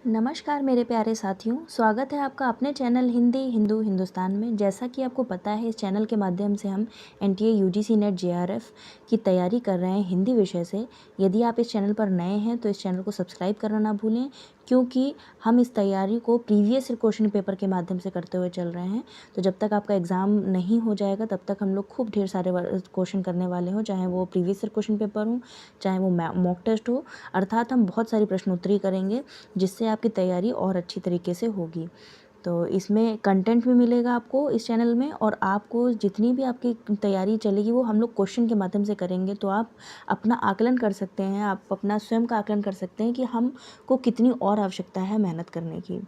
नमस्कार मेरे प्यारे साथियों, स्वागत है आपका अपने चैनल हिंदी हिंदू हिंदुस्तान में। जैसा कि आपको पता है, इस चैनल के माध्यम से हम एनटीए यूजीसी नेट जेआरएफ की तैयारी कर रहे हैं हिंदी विषय से। यदि आप इस चैनल पर नए हैं तो इस चैनल को सब्सक्राइब करना ना भूलें, क्योंकि हम इस तैयारी को प्रीवियस क्वेश्चन पेपर के माध्यम से करते हुए चल रहे हैं। तो जब तक आपका एग्ज़ाम नहीं हो जाएगा तब तक हम लोग खूब ढेर सारे क्वेश्चन करने वाले हों, चाहे वो प्रीवियस क्वेश्चन पेपर हो, चाहे वो मॉक टेस्ट हो। अर्थात हम बहुत सारी प्रश्नोत्तरी करेंगे जिससे आपकी तैयारी और अच्छी तरीके से होगी। तो इसमें कंटेंट भी मिलेगा आपको इस चैनल में, और आपको जितनी भी आपकी तैयारी चलेगी वो हम लोग क्वेश्चन के माध्यम से करेंगे। तो आप अपना आकलन कर सकते हैं, आप अपना स्वयं का आकलन कर सकते हैं कि हमको कितनी और आवश्यकता है मेहनत करने की।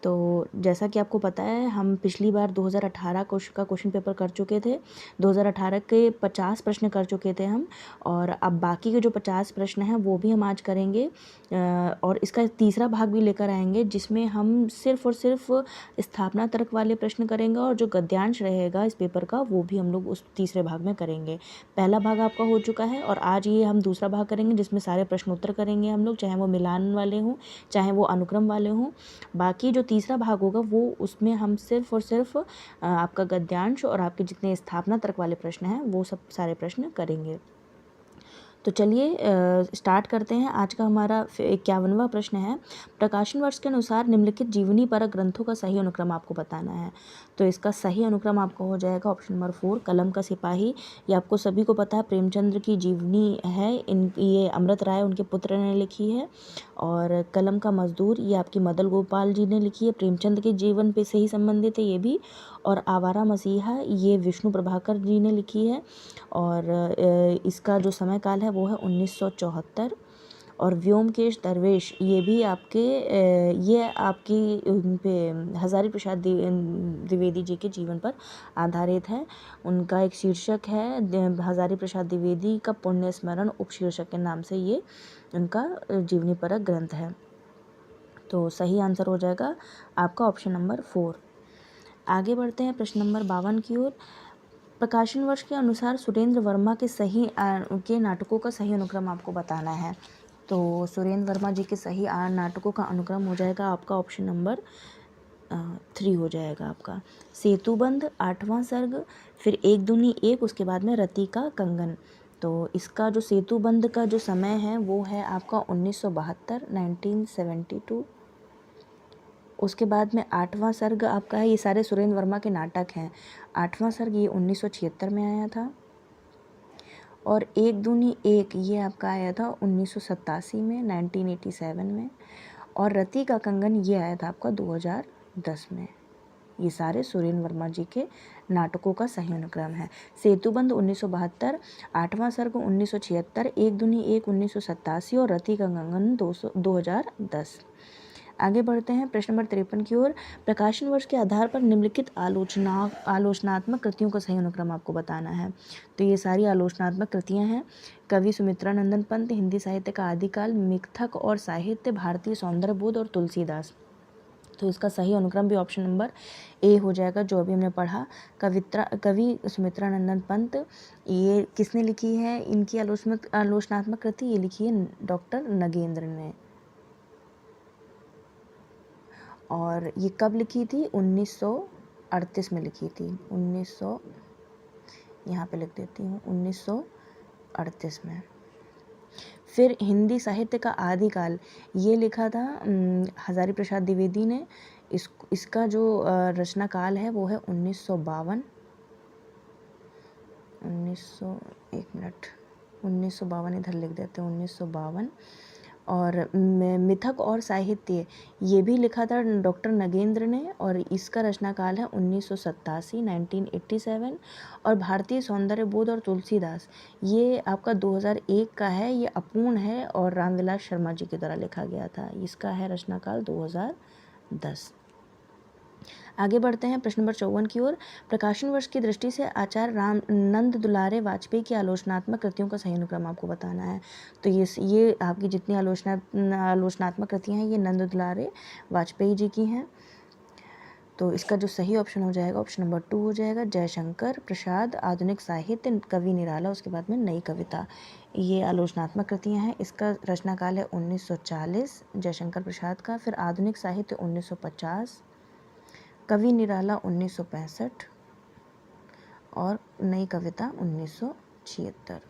तो जैसा कि आपको पता है, हम पिछली बार 2018 का क्वेश्चन पेपर कर चुके थे। 2018 के 50 प्रश्न कर चुके थे हम, और अब बाकी के जो 50 प्रश्न हैं वो भी हम आज करेंगे। और इसका तीसरा भाग भी लेकर आएंगे जिसमें हम सिर्फ और सिर्फ स्थापना तर्क वाले प्रश्न करेंगे, और जो गद्यांश रहेगा इस पेपर का वो भी हम लोग उस तीसरे भाग में करेंगे। पहला भाग आपका हो चुका है और आज ये हम दूसरा भाग करेंगे जिसमें सारे प्रश्नोत्तर करेंगे हम लोग, चाहे वो मिलान वाले हों चाहे वो अनुक्रम वाले हों। बाकी जो तीसरा भाग होगा वो उसमें हम सिर्फ और सिर्फ आपका गद्यांश और आपके जितने स्थापना तर्क वाले प्रश्न हैं वो सब सारे प्रश्न करेंगे। तो चलिए स्टार्ट करते हैं। आज का हमारा 51वां प्रश्न है, प्रकाशन वर्ष के अनुसार निम्नलिखित जीवनी परक ग्रंथों का सही अनुक्रम आपको बताना है। तो इसका सही अनुक्रम आपको हो जाएगा ऑप्शन नंबर 4, कलम का सिपाही। ये आपको सभी को पता है, प्रेमचंद्र की जीवनी है। ये अमृत राय उनके पुत्र ने लिखी है। और कलम का मजदूर ये आपकी मदन गोपाल जी ने लिखी है, प्रेमचंद के जीवन पे से ही संबंधित है ये भी। और आवारा मसीहा ये विष्णु प्रभाकर जी ने लिखी है, और इसका जो समय काल है वो है 1974। और व्योमकेश दरवेश ये भी ये आपकी पे हजारी प्रसाद द्विवेदी जी के जीवन पर आधारित है। उनका एक शीर्षक है हजारी प्रसाद द्विवेदी का पुण्य स्मरण उपशीर्षक के नाम से ये उनका जीवनी परक ग्रंथ है। तो सही आंसर हो जाएगा आपका ऑप्शन नंबर 4। आगे बढ़ते हैं प्रश्न नंबर 52 की ओर। प्रकाशन वर्ष के अनुसार सुरेंद्र वर्मा के नाटकों का सही अनुक्रम आपको बताना है। तो सुरेंद्र वर्मा जी के सही नाटकों का अनुक्रम हो जाएगा आपका ऑप्शन नंबर 3 हो जाएगा आपका। सेतुबंध, 8वां सर्ग, फिर एक दूनी एक, उसके बाद में रति का कंगन। तो इसका जो सेतुबंध का जो समय है वो है आपका 1972। उसके बाद में 8वां सर्ग आपका है, ये सारे सुरेंद्र वर्मा के नाटक हैं। 8वां सर्ग ये 1976 में आया था। और एक दूनी एक ये आपका आया था 1987 में, 1987 में। और रति का कंगन ये आया था आपका 2010 में। ये सारे सुरेंद्र वर्मा जी के नाटकों का सही अनुक्रम है। सेतुबंध 1972, 8वां सर्ग 1976, एक दूनी एक 1987 और रति का कंगन 2010। आगे बढ़ते हैं प्रश्न नंबर 53 की ओर। प्रकाशन वर्ष के आधार पर निम्नलिखित आलोचनात्मक कृतियों का सही अनुक्रम आपको बताना है। तो ये सारी आलोचनात्मक कृतियां हैं। कवि सुमित्रानंदन पंत, हिंदी साहित्य का आदिकाल, मिथक और साहित्य, भारतीय सौंदर्य बोध और तुलसीदास। तो इसका सही अनुक्रम भी ऑप्शन नंबर ए हो जाएगा जो अभी हमने पढ़ा। कवि सुमित्रानंदन पंत, ये किसने लिखी है इनकी आलोचनात्मक कृति? ये लिखी है डॉक्टर नगेंद्र ने। और ये कब लिखी थी? 1938 में लिखी थी। 1900 यहाँ पे लिख देती हूँ, 1938 में। फिर हिंदी साहित्य का आदिकाल ये लिखा था हजारी प्रसाद द्विवेदी ने। इसका जो रचना काल है वो है 1952। 1952 इधर लिख देते हैं, 1952। और मिथक और साहित्य ये भी लिखा था डॉक्टर नगेंद्र ने, और इसका रचना काल है 1987, 1987। और भारतीय सौंदर्य बोध और तुलसीदास ये आपका 2001 का है, ये अपूर्ण है और रामविलास शर्मा जी के द्वारा लिखा गया था। इसका है रचना काल 2010। आगे बढ़ते हैं प्रश्न नंबर 54 की ओर। प्रकाशन वर्ष की दृष्टि से आचार्य नंद दुलारे वाजपेयी की आलोचनात्मक कृतियों का सही अनुक्रम आपको बताना है। तो ये आपकी जितनी आलोचनात्मक कृतियां हैं ये नंद दुलारे वाजपेयी जी की हैं। तो इसका जो सही ऑप्शन हो जाएगा ऑप्शन नंबर 2 हो जाएगा, जयशंकर प्रसाद। आधुनिक साहित्य, कवि निराला, उसके बाद में नई कविता। ये आलोचनात्मक कृतियाँ हैं। इसका रचना काल है 1940 जयशंकर प्रसाद का। फिर आधुनिक साहित्य 1950, कवि निराला 1965 और नई कविता 1976।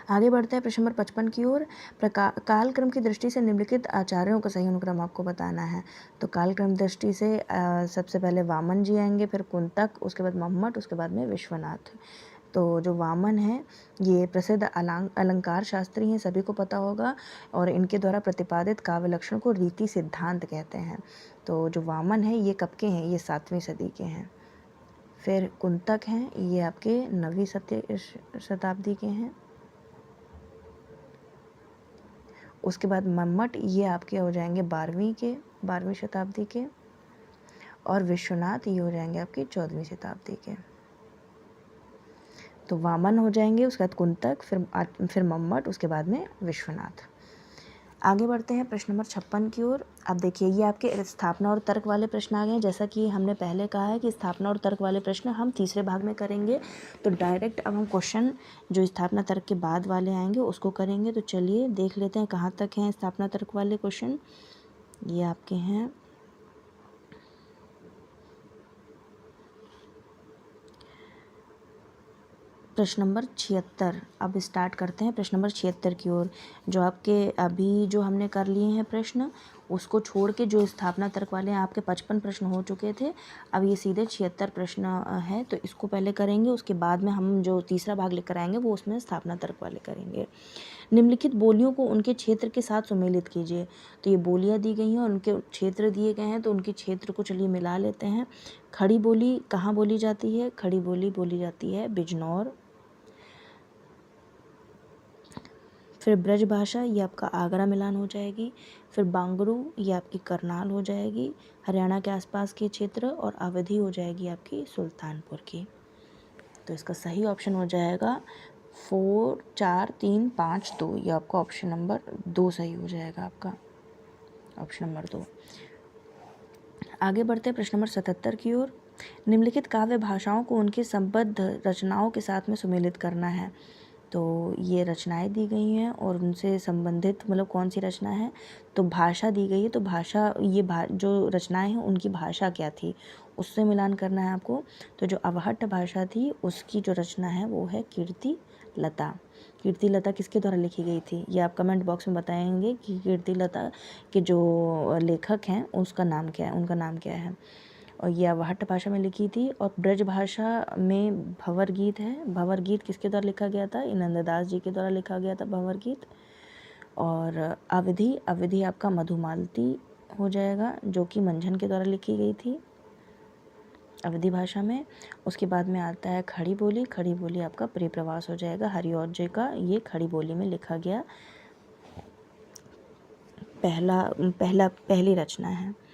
आगे बढ़ते हैं प्रश्न नंबर 55 की ओर। कालक्रम की दृष्टि से निम्नलिखित आचार्यों का सही अनुक्रम आपको बताना है। तो कालक्रम दृष्टि से सबसे पहले वामन जी आएंगे, फिर कुंतक, उसके बाद मम्मट, उसके बाद में विश्वनाथ। तो जो वामन है ये प्रसिद्ध अलंकार शास्त्री हैं, सभी को पता होगा, और इनके द्वारा प्रतिपादित काव्य लक्षण को रीति सिद्धांत कहते हैं। तो जो वामन है ये कब के हैं, ये 7वीं सदी के हैं। फिर कुंतक हैं, ये आपके 9वीं शताब्दी के हैं। उसके बाद मम्मट, ये आपके हो जाएंगे 12वीं शताब्दी के। और विश्वनाथ ये हो जाएंगे आपकी 14वीं शताब्दी के। तो वामन हो जाएंगे, उसके बाद कुंतक, फिर मम्मट, उसके बाद में विश्वनाथ। आगे बढ़ते हैं प्रश्न नंबर 56 की ओर। अब देखिए ये आपके स्थापना और तर्क वाले प्रश्न आ गए। जैसा कि हमने पहले कहा है कि स्थापना और तर्क वाले प्रश्न हम तीसरे भाग में करेंगे, तो डायरेक्ट अब हम क्वेश्चन जो स्थापना तर्क के बाद वाले आएंगे उसको करेंगे। तो चलिए देख लेते हैं कहाँ तक हैं स्थापना तर्क वाले क्वेश्चन। ये आपके हैं प्रश्न नंबर 76। अब स्टार्ट करते हैं प्रश्न नंबर 76 की ओर। जो आपके अभी जो हमने कर लिए हैं प्रश्न, उसको छोड़ के जो स्थापना तर्क वाले हैं आपके 55 प्रश्न हो चुके थे। अब ये सीधे 76 प्रश्न है, तो इसको पहले करेंगे, उसके बाद में हम जो तीसरा भाग लेकर आएंगे वो उसमें स्थापना तर्क वाले करेंगे। निम्नलिखित बोलियों को उनके क्षेत्र के साथ सुमेलित कीजिए। तो ये बोलियाँ दी गई हैं, उनके क्षेत्र दिए गए हैं, तो उनके क्षेत्र को चलिए मिला लेते हैं। खड़ी बोली कहाँ बोली जाती है? खड़ी बोली बोली जाती है बिजनौर। फिर ब्रज भाषा ये आपका आगरा मिलान हो जाएगी। फिर बांगरू ये आपकी करनाल हो जाएगी, हरियाणा के आसपास के क्षेत्र। और अवधी हो जाएगी आपकी सुल्तानपुर की। तो इसका सही ऑप्शन हो जाएगा 4 4 3 5 2। ये आपका ऑप्शन नंबर 2 सही हो जाएगा, आपका ऑप्शन नंबर 2। आगे बढ़ते हैं प्रश्न नंबर 77 की ओर। निम्नलिखित काव्य भाषाओं को उनके संबद्ध रचनाओं के साथ में सुमेलित करना है। तो ये रचनाएं दी गई हैं और उनसे संबंधित मतलब कौन सी रचना है, तो भाषा दी गई है। तो भाषा जो रचनाएं हैं उनकी भाषा क्या थी उससे मिलान करना है आपको। तो जो अवहट्ट भाषा थी उसकी जो रचना है वो है कीर्ति लता। कीर्ति लता किसके द्वारा लिखी गई थी, ये आप कमेंट बॉक्स में बताएंगे कि कीर्ति लता के जो लेखक हैं उसका नाम क्या है, उनका नाम क्या है। और ये अवहट्ट भाषा में लिखी थी। और ब्रज भाषा में भंवर गीत है। भंवर गीत किसके द्वारा लिखा गया था, नंददास जी के द्वारा लिखा गया था भंवर गीत। और अवधि आपका मधुमालती हो जाएगा, जो कि मंझन के द्वारा लिखी गई थी अवधि भाषा में। उसके बाद में आता है खड़ी बोली। खड़ी बोली आपका परिप्रवास हो जाएगा, हरिऔध जी का ये खड़ी बोली में लिखा गया पहली रचना है।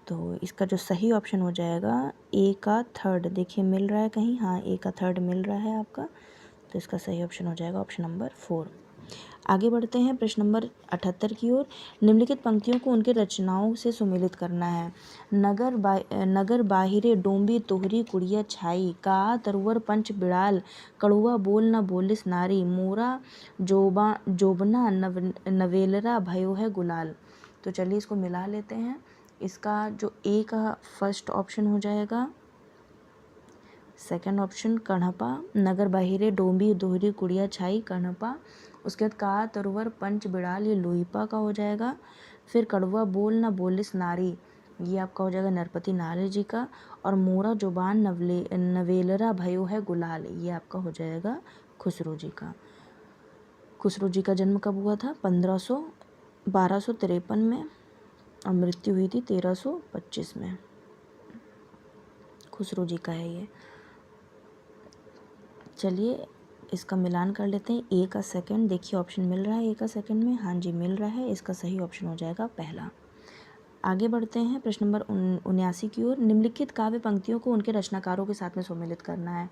तो इसका जो सही ऑप्शन हो जाएगा ए का थर्ड। देखिए मिल रहा है कहीं, हाँ ए का थर्ड मिल रहा है आपका। तो इसका सही ऑप्शन हो जाएगा ऑप्शन नंबर 4। आगे बढ़ते हैं प्रश्न नंबर 78 की ओर। निम्नलिखित पंक्तियों को उनके रचनाओं से सुमेलित करना है। नगर बाहिरे डोंबी तोहरी कुड़िया छाई, का तरुवर पंच बिड़ाल, कड़ुआ बोल न बोलिस नारी, मोरा जोबना नवेलरा भयो है गुलाल। तो चलिए इसको मिला लेते हैं। इसका जो ए का फर्स्ट ऑप्शन हो जाएगा, सेकंड ऑप्शन कण्हपा, नगर बाहिरे डोंबी दोहरी कुड़िया छाई कण्हपा। उसके बाद का तरुवर पंच बिड़ाल ये लोहीपा का हो जाएगा। फिर कड़वा बोल न बोलिस नारी ये आपका हो जाएगा नरपति नारे जी का। और मोरा जुबान नवेलरा भयो है गुलाल ये आपका हो जाएगा खुसरो जी का। खुसरो जी का जन्म कब हुआ था, 1253 में, और मृत्यु हुई थी 1325 में। खुसरो जी का है ये। चलिए इसका मिलान कर लेते हैं। ए का सेकंड, देखिए ऑप्शन मिल रहा है ए का सेकंड में, हाँ जी मिल रहा है। इसका सही ऑप्शन हो जाएगा पहला। आगे बढ़ते हैं प्रश्न नंबर 79 की ओर। निम्नलिखित काव्य पंक्तियों को उनके रचनाकारों के साथ में सम्मिलित करना है।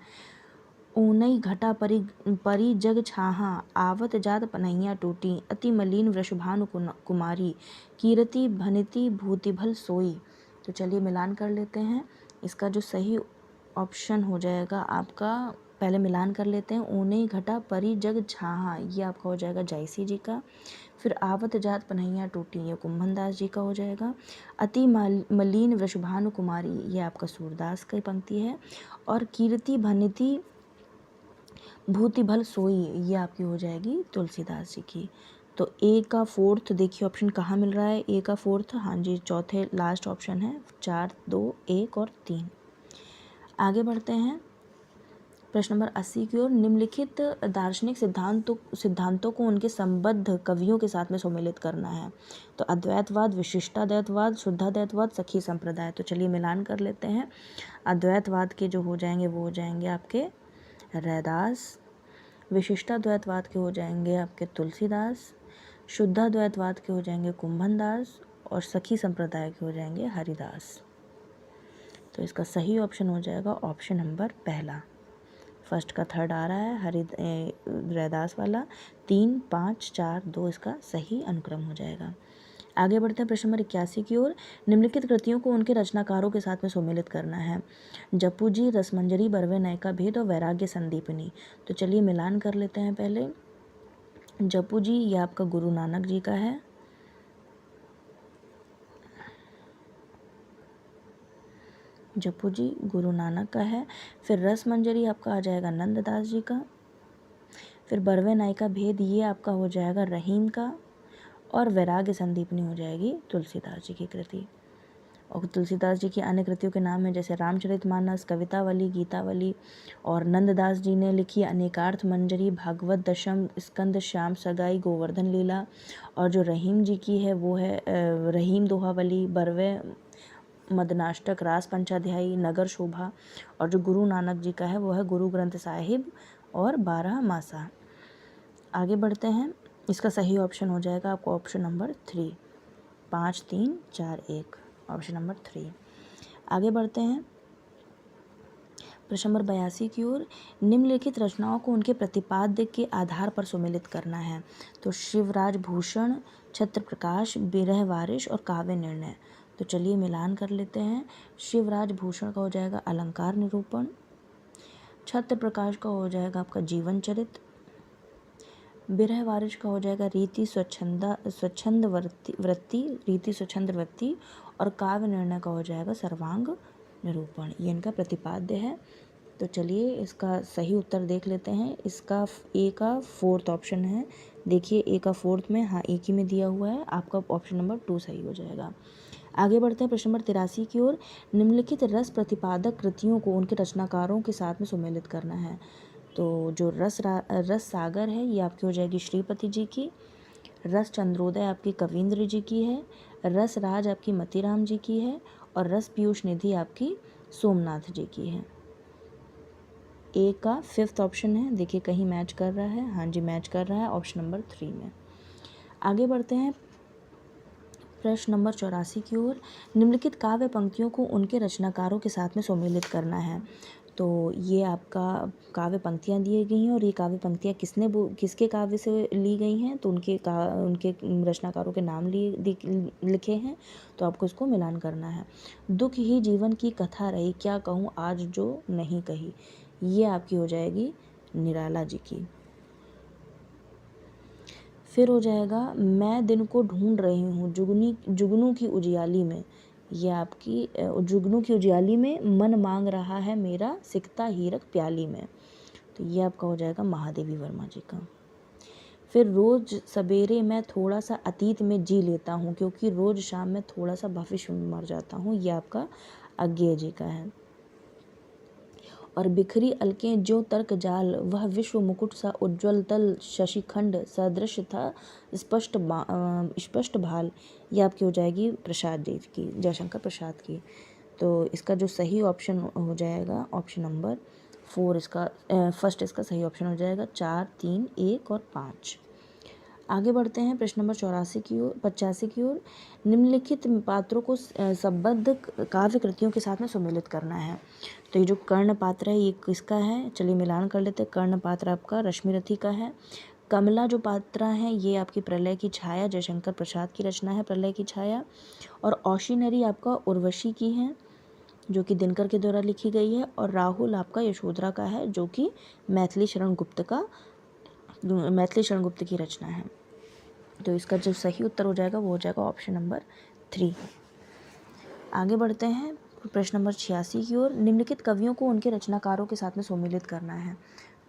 ऊनई घटा परी जग छाहा, आवत जात पनहिया टूटी, अति मलिन वृषभानु कुमारी, कीरति भनिति भूतिभल सोई। तो चलिए मिलान कर लेते हैं। इसका जो सही ऑप्शन हो जाएगा आपका, पहले मिलान कर लेते हैं। ऊने घटा परी जग झाहा, ये आपका हो जाएगा जायसी जी का। फिर आवत जात पन्हैया टूटी, ये कुंभनदास जी का हो जाएगा। अति मलिन वृषभानु कुमारी, ये आपका सूरदास की पंक्ति है। और कीर्ति भनिति भूति भल सोई, ये आपकी हो जाएगी तुलसीदास जी की। तो ए का फोर्थ देखिए ऑप्शन कहाँ मिल रहा है, ए का फोर्थ, हाँ जी चौथे लास्ट ऑप्शन है, 4, 2, 1 और 3। आगे बढ़ते हैं प्रश्न नंबर 80 की ओर। निम्नलिखित दार्शनिक सिद्धांतों को उनके संबद्ध कवियों के साथ में सम्मिलित करना है। तो अद्वैतवाद, विशिष्टाद्वैतवाद, शुद्धाद्वैतवाद, सखी संप्रदाय। तो चलिए मिलान कर लेते हैं। अद्वैतवाद के जो हो जाएंगे वो हो जाएंगे आपके रैदास, विशिष्टाद्वैतवाद के हो जाएंगे आपके तुलसीदास, शुद्धाद्वैतवाद के हो जाएंगे कुंभनदास और सखी संप्रदाय के हो जाएंगे हरिदास। तो इसका सही ऑप्शन हो जाएगा ऑप्शन नंबर पहला। फर्स्ट का थर्ड आ रहा है रैदास वाला, 3, 5, 4, 2 इसका सही अनुक्रम हो जाएगा। आगे बढ़ते हैं प्रश्न नंबर 81 की ओर। निम्नलिखित कृतियों को उनके रचनाकारों के साथ में सम्मिलित करना है। जप्पू जी, रसमंजरी, बरवे नयका भेद और वैराग्य संदीपनी। तो चलिए मिलान कर लेते हैं पहले। जप्पू जी ये आपका गुरु नानक जी का है। जप्पू जी गुरु नानक का है। फिर रसमंजरी आपका आ जाएगा नंददास जी का। फिर बरवे नायका भेद ये आपका हो जाएगा रहीम का। और वैराग्य संदीपनी हो जाएगी तुलसीदास जी की कृति। और तुलसीदास जी की अन्य कृतियों के नाम हैं जैसे रामचरितमानस, कवितावली, गीतावली। और नंददास जी ने लिखी अनेकार्थ मंजरी, भागवत दशम, स्कंद श्याम सगाई, गोवर्धन लीला। और जो रहीम जी की है वो है रहीम दोहावली, बरवे मदनाष्टक, रास पंचाध्यायी, नगर शोभा। और जो गुरु नानक जी का है वो है गुरु ग्रंथ साहिब और 12 मासा। आगे बढ़ते हैं। इसका सही ऑप्शन हो जाएगा आपको ऑप्शन नंबर 3, 5, 3, 4, 1, ऑप्शन नंबर 3। आगे बढ़ते हैं प्रश्न नंबर 82 की ओर। निम्नलिखित रचनाओं को उनके प्रतिपाद्य के आधार पर सम्मिलित करना है। तो शिवराज भूषण, छत्र प्रकाश, बिरह वारिश और काव्य निर्णय। तो चलिए मिलान कर लेते हैं। शिवराज भूषण का हो जाएगा अलंकार निरूपण, छत्र प्रकाश का हो जाएगा आपका जीवन चरित, बिरह वारिश का हो जाएगा रीति स्वच्छंद वृत्ति, रीति स्वच्छंद वृत्ति। और काव्य निर्णय का हो जाएगा सर्वांग निरूपण। ये इनका प्रतिपाद्य है। तो चलिए इसका सही उत्तर देख लेते हैं। इसका ए का फोर्थ ऑप्शन है। देखिए ए का फोर्थ में, हाँ एक ही में दिया हुआ है, आपका ऑप्शन नंबर 2 सही हो जाएगा। आगे बढ़ते हैं प्रश्न नंबर 83 की ओर। निम्नलिखित रस प्रतिपादक कृतियों को उनके रचनाकारों के साथ में सम्मिलित करना है। तो जो रस सागर है ये आपकी हो जाएगी श्रीपति जी की। रस चंद्रोदय आपकी कवींद्र जी की है। रस राज आपकी मतीराम जी की है। और रस पीयूष निधि आपकी सोमनाथ जी की है। ए का फिफ्थ ऑप्शन है, देखिए कहीं मैच कर रहा है, हाँ जी मैच कर रहा है ऑप्शन नंबर 3 में। आगे बढ़ते हैं प्रश्न नंबर 84 की ओर। निम्नलिखित काव्य पंक्तियों को उनके रचनाकारों के साथ में सम्मिलित करना है। तो ये आपका काव्य पंक्तियाँ दी गई हैं और ये काव्य पंक्तियाँ किसके काव्य से ली गई हैं, तो उनके रचनाकारों के नाम लिखे हैं। तो आपको इसको मिलान करना है। दुख ही जीवन की कथा रही, क्या कहूँ आज जो नहीं कही, ये आपकी हो जाएगी निराला जी की। फिर हो जाएगा मैं दिन को ढूंढ रही हूँ जुगनू की उजियाली में, ये आपकी जुगनू की उजियाली में मन मांग रहा है मेरा सिकता हीरक प्याली में। तो ये आपका हो जाएगा महादेवी वर्मा जी का। फिर रोज़ सवेरे मैं थोड़ा सा अतीत में जी लेता हूँ क्योंकि रोज़ शाम में थोड़ा सा भविष्य में मर जाता हूँ, ये आपका अज्ञेय जी का है। और बिखरी अलकें जो तर्क जाल, वह विश्व मुकुट सा उज्ज्वल तल शशिखंड सदृश था स्पष्ट भाल, ये आपकी हो जाएगी प्रसाद जी की, जयशंकर प्रसाद की। तो इसका जो सही ऑप्शन हो जाएगा ऑप्शन नंबर 4, इसका फर्स्ट इसका सही ऑप्शन हो जाएगा 4, 3, 1 और 5। आगे बढ़ते हैं प्रश्न नंबर 85 की ओर। निम्नलिखित पात्रों को संबद्ध काव्य कृतियों के साथ में सम्मिलित करना है। तो ये जो कर्ण पात्र है ये किसका है, चलिए मिलान कर लेते हैं। कर्ण पात्र आपका रश्मिरथी का है। कमला जो पात्रा हैं ये आपकी प्रलय की छाया जयशंकर प्रसाद की रचना है, प्रलय की छाया। और औशीनरी आपका उर्वशी की है जो कि दिनकर के द्वारा लिखी गई है। और राहुल आपका यशोधरा का है जो कि मैथिली शरण गुप्त की रचना है। तो इसका जो सही उत्तर हो जाएगा वो हो जाएगा ऑप्शन नंबर 3। आगे बढ़ते हैं प्रश्न नंबर 86 की ओर। निम्नलिखित कवियों को उनके रचनाकारों के साथ में सम्मिलित करना है।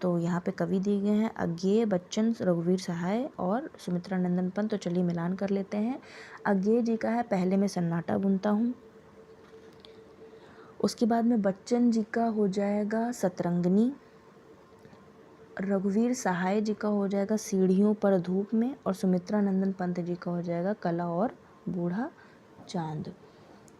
तो यहाँ पे कवि दिए गए हैं अज्ञेय, बच्चन, रघुवीर सहाय और सुमित्रा नंदन पंत। तो चलिए मिलान कर लेते हैं। अज्ञेय जी का है पहले मैं सन्नाटा बुनता हूँ। उसके बाद में बच्चन जी का हो जाएगा सतरंगनी। रघुवीर सहाय जी का हो जाएगा सीढ़ियों पर धूप में। और सुमित्रा नंदन पंत जी का हो जाएगा कला और बूढ़ा चांद।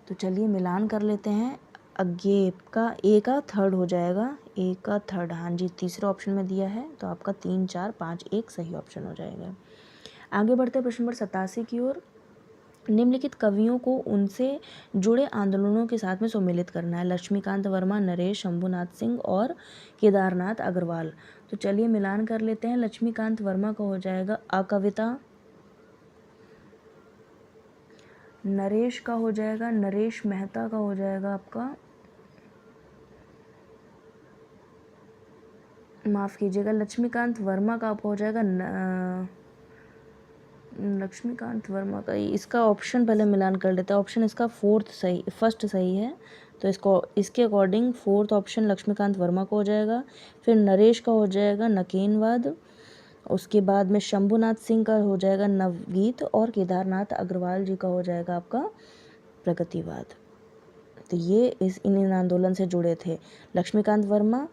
तो चलिए मिलान कर लेते हैं। अज्ञेय का ए का थर्ड हो जाएगा, ए का थर्ड, हाँ जी तीसरे ऑप्शन में दिया है। तो आपका 3, 4, 5, 1 सही ऑप्शन हो जाएगा। आगे बढ़ते हैं प्रश्न नंबर 87 की ओर। निम्नलिखित कवियों को उनसे जुड़े आंदोलनों के साथ में सम्मिलित करना है। लक्ष्मीकांत वर्मा, नरेश, शंभुनाथ सिंह और केदारनाथ अग्रवाल। तो चलिए मिलान कर लेते हैं। लक्ष्मीकांत वर्मा का हो जाएगा अकविता। नरेश का हो जाएगा, नरेश मेहता का हो जाएगा आपका, माफ़ कीजिएगा, लक्ष्मीकांत वर्मा का आपका हो जाएगा लक्ष्मीकांत वर्मा का, इसका ऑप्शन पहले मिलान कर लेते हैं। ऑप्शन इसका फर्स्ट सही है। तो इसके according fourth option Laxmikant Verma को हो जाएगा। फिर नरेश का हो जाएगा नकेनवाद। उसके बाद में शंभुनाथ सिंह का हो जाएगा नवगीत। और केदारनाथ अग्रवाल जी का हो जाएगा आपका प्रगतिवाद। तो ये इन आंदोलन से जुड़े थे। लक्ष्मीकांत वर्मा,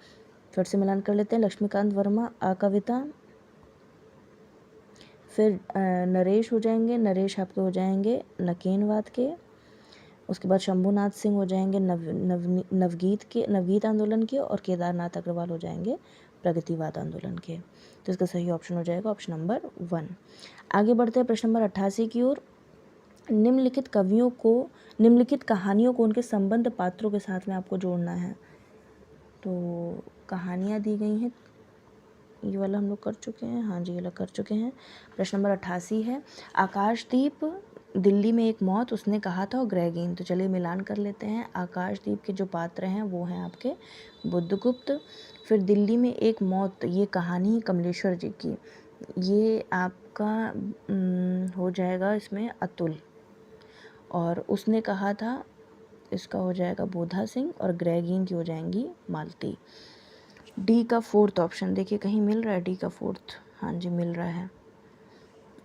फिर से मिलान कर लेते हैं। लक्ष्मीकांत वर्मा अकविता, फिर नरेश हो जाएंगे, नरेश आपके हो जाएंगे नकेनवाद के। उसके बाद शंभुनाथ सिंह हो जाएंगे नवगीत आंदोलन के। और केदारनाथ अग्रवाल हो जाएंगे प्रगतिवाद आंदोलन के। तो इसका सही ऑप्शन हो जाएगा ऑप्शन नंबर 1। आगे बढ़ते हैं प्रश्न नंबर 88 की ओर। निम्नलिखित कहानियों को उनके संबंध पात्रों के साथ में आपको जोड़ना है। तो कहानियाँ दी गई हैं, ये वाला हम लोग कर चुके हैं, हाँ जी ये वाला कर चुके हैं। प्रश्न नंबर 88 है आकाशदीप, दिल्ली में एक मौत, उसने कहा था, और ग्रेगिन। तो चलिए मिलान कर लेते हैं। आकाशदीप के जो पात्र हैं वो हैं आपके बुद्धगुप्त। फिर दिल्ली में एक मौत, ये कहानी कमलेश्वर जी की, ये आपका हो जाएगा इसमें अतुल। और उसने कहा था, इसका हो जाएगा बोधा सिंह। और ग्रेगिन की हो जाएंगी मालती। डी का फोर्थ ऑप्शन देखिए कहीं मिल रहा है, डी का फोर्थ, हाँ जी मिल रहा है,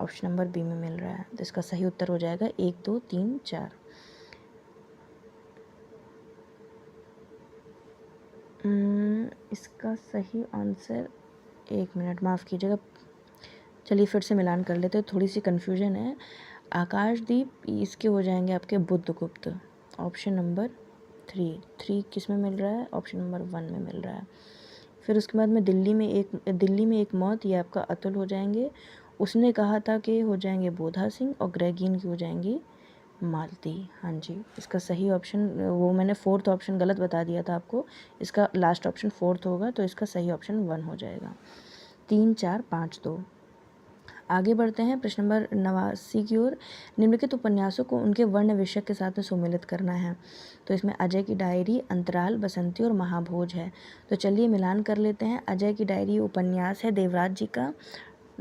ऑप्शन नंबर बी में मिल रहा है। तो इसका सही उत्तर हो जाएगा 1, 2, 3, 4। इसका सही आंसर, 1 मिनट माफ़ कीजिएगा, चलिए फिर से मिलान कर लेते हैं, थोड़ी सी कन्फ्यूजन है। आकाशदीप इसके हो जाएंगे आपके बुद्धगुप्त, ऑप्शन नंबर 3 किस में मिल रहा है, ऑप्शन नंबर 1 में मिल रहा है। फिर उसके बाद में दिल्ली में एक मौत, ये आपका अतुल हो जाएंगे। उसने कहा था कि हो जाएंगे बोधा सिंह। और ग्रेगिन की हो जाएंगी मालती। हाँ जी इसका सही ऑप्शन, वो मैंने फोर्थ ऑप्शन गलत बता दिया था आपको, इसका लास्ट ऑप्शन फोर्थ होगा। तो इसका सही ऑप्शन 1 हो जाएगा। 3, 4, 5, 2। आगे बढ़ते हैं प्रश्न नंबर 89 की ओर। निम्नलिखित उपन्यासों को उनके वर्ण विषय के साथ में सम्मिलित करना है। तो इसमें अजय की डायरी, अंतराल, बसंती और महाभोज है। तो चलिए मिलान कर लेते हैं। अजय की डायरी उपन्यास है देवराज जी का,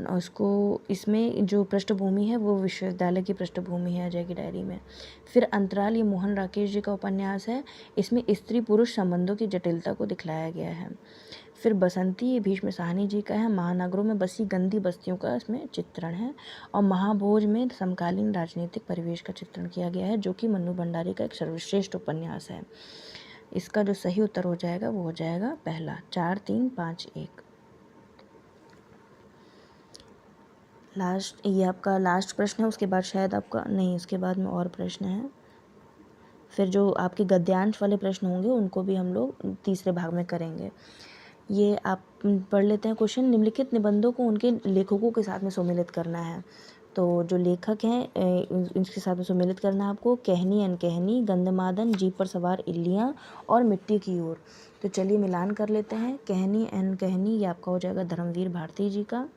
उसको इसमें जो पृष्ठभूमि है वो विश्वविद्यालय की पृष्ठभूमि है अजय की डायरी में। फिर अंतराल ये मोहन राकेश जी का उपन्यास है, इसमें स्त्री पुरुष संबंधों की जटिलता को दिखलाया गया है। फिर बसंती ये भीष्म साहनी जी का है, महानगरों में बसी गंदी बस्तियों का इसमें चित्रण है। और महाभोज में समकालीन राजनीतिक परिवेश का चित्रण किया गया है, जो कि मन्नू भंडारी का एक सर्वश्रेष्ठ उपन्यास है। इसका जो सही उत्तर हो जाएगा वो हो जाएगा पहला। 4, 3, 5, 1। ये आपका लास्ट प्रश्न है, उसके बाद शायद आपका नहीं, उसके बाद में और प्रश्न है। फिर जो आपके गद्यांश वाले प्रश्न होंगे उनको भी हम लोग तीसरे भाग में करेंगे। ये आप पढ़ लेते हैं क्वेश्चन। निम्नलिखित निबंधों को उनके लेखकों के साथ में सम्मिलित करना है। तो जो लेखक हैं इनके साथ में सम्मिलित करना है आपको। कहनी अनकहनी, गंधमादन, जीप पर सवार इल्लियाँ और मिट्टी की ओर। तो चलिए मिलान कर लेते हैं। कहनी अनकहनी ये आपका हो जाएगा धर्मवीर भारती जी का।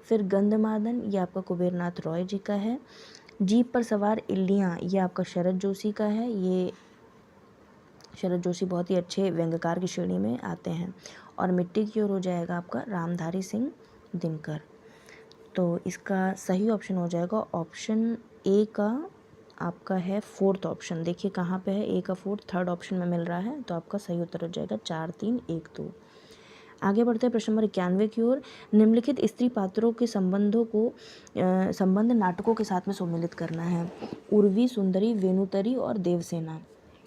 फिर गंधमादन, ये आपका कुबेरनाथ रॉय जी का है। जीप पर सवार इल्लियाँ, ये आपका शरद जोशी का है। ये शरद जोशी बहुत ही अच्छे व्यंग्यकार की श्रेणी में आते हैं। और मिट्टी की ओर हो जाएगा आपका रामधारी सिंह दिनकर। तो इसका सही ऑप्शन हो जाएगा ऑप्शन ए का, आपका है फोर्थ ऑप्शन। देखिए कहाँ पे है, ए का फोर्थ, थर्ड ऑप्शन में मिल रहा है। तो आपका सही उत्तर हो जाएगा 4 3 1 2। आगे बढ़ते हैं प्रश्न नंबर 91 की ओर। निम्नलिखित स्त्री पात्रों के संबंधों को संबंध नाटकों के साथ में सम्मिलित करना है। उर्वी, सुंदरी, वेणुतरी और देवसेना।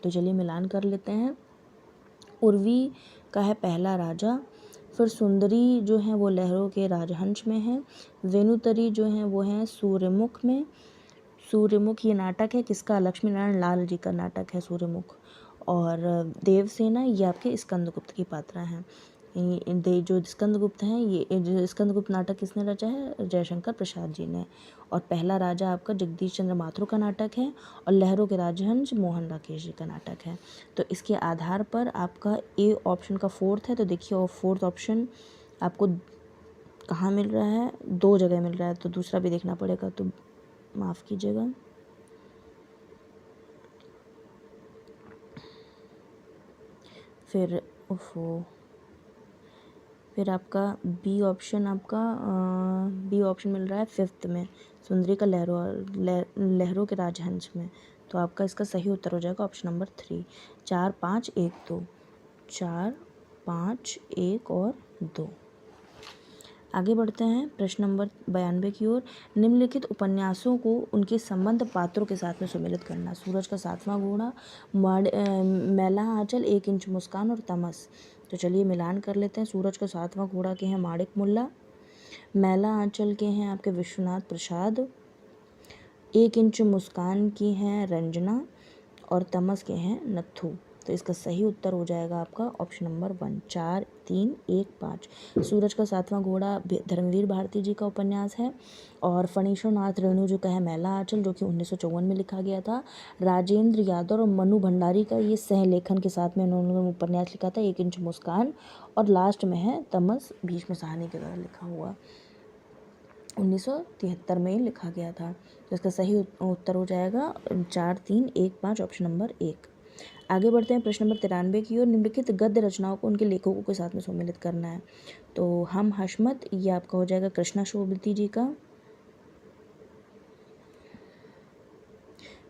तो चलिए मिलान कर लेते हैं। उर्वी का है पहला राजा, फिर सुंदरी जो है वो लहरों के राजहंस में है, वेणुतरी जो है वो है सूर्यमुख में। सूर्यमुख ये नाटक है किसका, लक्ष्मी नारायण लाल जी का नाटक है सूर्यमुख। और देवसेना ये आपके स्कंदगुप्त की पात्रा हैं। जो स्कंदगुप्त हैं, ये जो स्कंदगुप्त नाटक किसने रचा है, जयशंकर प्रसाद जी ने। और पहला राजा आपका जगदीश चंद्र माथुर का नाटक है, और लहरों के राजहंस मोहन राकेश जी का नाटक है। तो इसके आधार पर आपका ए ऑप्शन का फोर्थ है। तो देखिए और फोर्थ ऑप्शन आपको कहाँ मिल रहा है, 2 जगह मिल रहा है, तो दूसरा भी देखना पड़ेगा, तो माफ़ कीजिएगा। फिर फिर आपका बी ऑप्शन, आपका बी ऑप्शन मिल रहा है 5th में, सुंदरी का लहरों के राजहंस में। तो आपका इसका सही उत्तर हो जाएगा ऑप्शन नंबर 3, 4 5 1 2, 4 5 1 और 2। आगे बढ़ते हैं प्रश्न नंबर 92 की ओर। निम्नलिखित उपन्यासों को उनके संबंध पात्रों के साथ में सम्मिलित करना। सूरज का 7वां घोड़ा, मैला आंचल, 1 इंच मुस्कान और तमस। तो चलिए मिलान कर लेते हैं। सूरज का 7वां घोड़ा के हैं माणिक मुल्ला, मैला आंचल के हैं आपके विश्वनाथ प्रसाद, 1 इंच मुस्कान की हैं रंजना, और तमस के हैं नत्थू। तो इसका सही उत्तर हो जाएगा आपका ऑप्शन नंबर 1, 4 3 1 5। सूरज का 7वां घोड़ा धर्मवीर भारती जी का उपन्यास है, और फणीश्वर नाथ रेणु जी का है मैला आंचल, जो कि 1954 में लिखा गया था। राजेंद्र यादव और मनु भंडारी का ये सहलेखन के साथ में उन्होंने उपन्यास लिखा था, 1 इंच मुस्कान। और लास्ट में है तमस, भीष्म साहनी के द्वारा लिखा हुआ, 1973 में लिखा गया था। तो इसका सही उत्तर हो जाएगा 4 3 1 5, ऑप्शन नंबर 1। आगे बढ़ते हैं प्रश्न नंबर 93 की ओर। निम्नलिखित गद्य रचनाओं को उनके लेखकों के साथ में सम्मिलित करना है। तो हम हशमत, ये आपका हो जाएगा कृष्णा शोभिती जी का।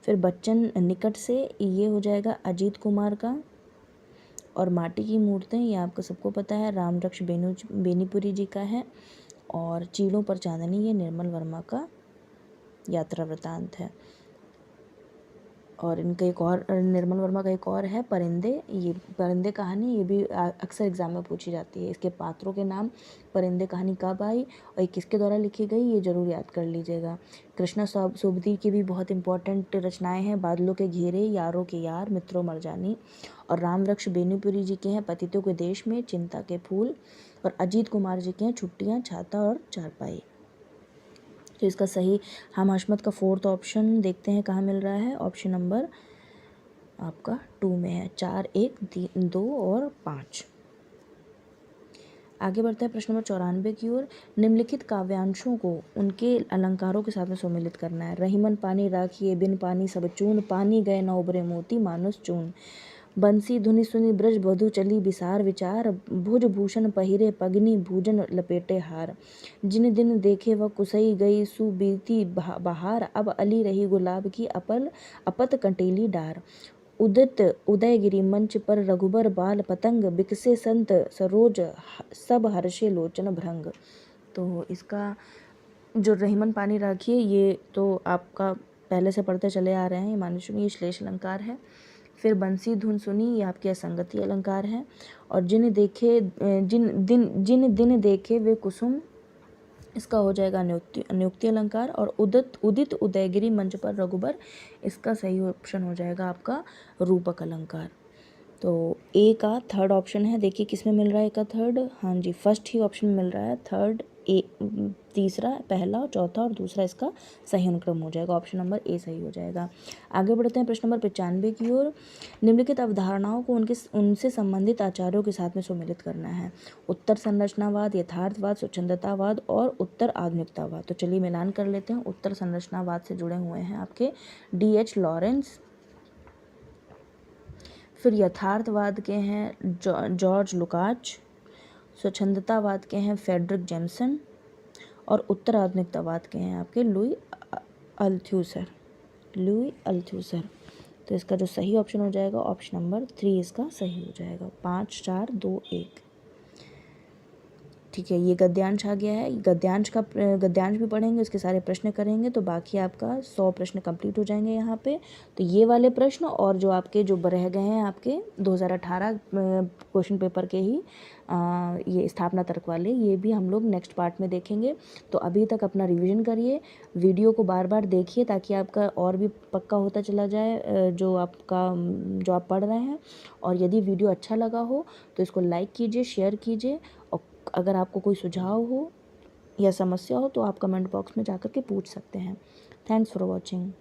फिर बच्चन निकट से, ये हो जाएगा अजीत कुमार का। और माटी की मूर्तें, ये आपको सबको पता है रामरक्ष बेनीपुरी जी का है। और चीड़ों पर चांदनी, ये निर्मल वर्मा का यात्रा वृतांत है। और इनका एक और, निर्मल वर्मा का एक और है परिंदे। ये परिंदे कहानी, ये भी अक्सर एग्जाम में पूछी जाती है। इसके पात्रों के नाम, परिंदे कहानी कब आई और ये किसके द्वारा लिखी गई, ये जरूर याद कर लीजिएगा। कृष्णा सोबती की भी बहुत इंपॉर्टेंट रचनाएं हैं, बादलों के घेरे, यारों के यार, मित्रों मरजानी। और रामरक्ष बेनीपुरी जी के हैं पतितों के देश में, चिंता के फूल। और अजीत कुमार जी के हैं छुट्टियाँ, छाता और चारपाई। तो इसका सही हम हशमत का फोर्थ ऑप्शन देखते हैं कहाँ मिल रहा है, ऑप्शन नंबर आपका 2 में है, 4 1 2 और 5। आगे बढ़ता है प्रश्न नंबर 94 की ओर। निम्नलिखित काव्यांशों को उनके अलंकारों के साथ में सम्मिलित करना है। रहीमन पानी राखिए बिन पानी सब चून, पानी गए न उबरे मोती मानुस चून। बंसी धुनि सुनि ब्रज बधु चली विसार विचार, भुज भूषण पहिरे पगनी भूजन लपेटे हार। जिन दिन देखे वह कुसई गई सुबीती बहार, अब अली रही गुलाब की अपत कंटेली डार। उदित उदयगिरी मंच पर रघुबर बाल पतंग, बिकसे संत सरोज सब हर्षे लोचन भृंग। तो इसका जो रहीमन पानी राखिए, ये तो आपका पहले से पढ़ते चले आ रहे हैं, ये मानुषी, ये श्लेष अलंकार है। फिर बंसी धुन सुनी, ये आपकी असंगति अलंकार है। और जिन दिन देखे वे कुसुम, इसका हो जाएगा नियुक्ति अलंकार। और उदित उदयगिरी मंच पर रघुबर, इसका सही ऑप्शन हो जाएगा आपका रूपक अलंकार। तो ए का थर्ड ऑप्शन है, देखिए किस में मिल रहा है, ए का थर्ड, हाँ जी फर्स्ट ही ऑप्शन मिल रहा है, थर्ड तीसरा पहला और चौथा और दूसरा इसका सही अनुक्रम हो जाएगा। ऑप्शन नंबर ए सही हो जाएगा। आगे बढ़ते हैं प्रश्न नंबर 95 की ओर। निम्नलिखित अवधारणाओं को उनसे संबंधित आचार्यों के साथ में सम्मिलित करना है। उत्तर संरचनावाद, यथार्थवाद, स्वच्छंदतावाद और उत्तर आधुनिकतावाद। तो चलिए मिलान कर लेते हैं। उत्तर संरचनावाद से जुड़े हुए हैं आपके D.H. लॉरेंस। फिर यथार्थवाद के हैं जॉर्ज लुकाच। स्वच्छंदतावाद के हैं फ्रेडरिक जेम्सन। और उत्तर आधुनिकतावाद के हैं आपके लुई अल्थ्यूसर। तो इसका जो सही ऑप्शन हो जाएगा ऑप्शन नंबर 3 इसका सही हो जाएगा। 5 4 2 1। ठीक है, ये गद्यांश आ गया है। गद्यांश भी पढ़ेंगे, उसके सारे प्रश्न करेंगे तो बाकी आपका 100 प्रश्न कंप्लीट हो जाएंगे यहाँ पे। तो ये वाले प्रश्न और जो आपके जो रह गए हैं आपके 2018 क्वेश्चन पेपर के ही ये स्थापना तर्क वाले, ये भी हम लोग नेक्स्ट पार्ट में देखेंगे। तो अभी तक अपना रिवीजन करिए, वीडियो को बार बार देखिए ताकि आपका और भी पक्का होता चला जाए जो आप पढ़ रहे हैं। और यदि वीडियो अच्छा लगा हो तो इसको लाइक कीजिए, शेयर कीजिए। और अगर आपको कोई सुझाव हो या समस्या हो तो आप कमेंट बॉक्स में जाकर के पूछ सकते हैं। Thanks for watching.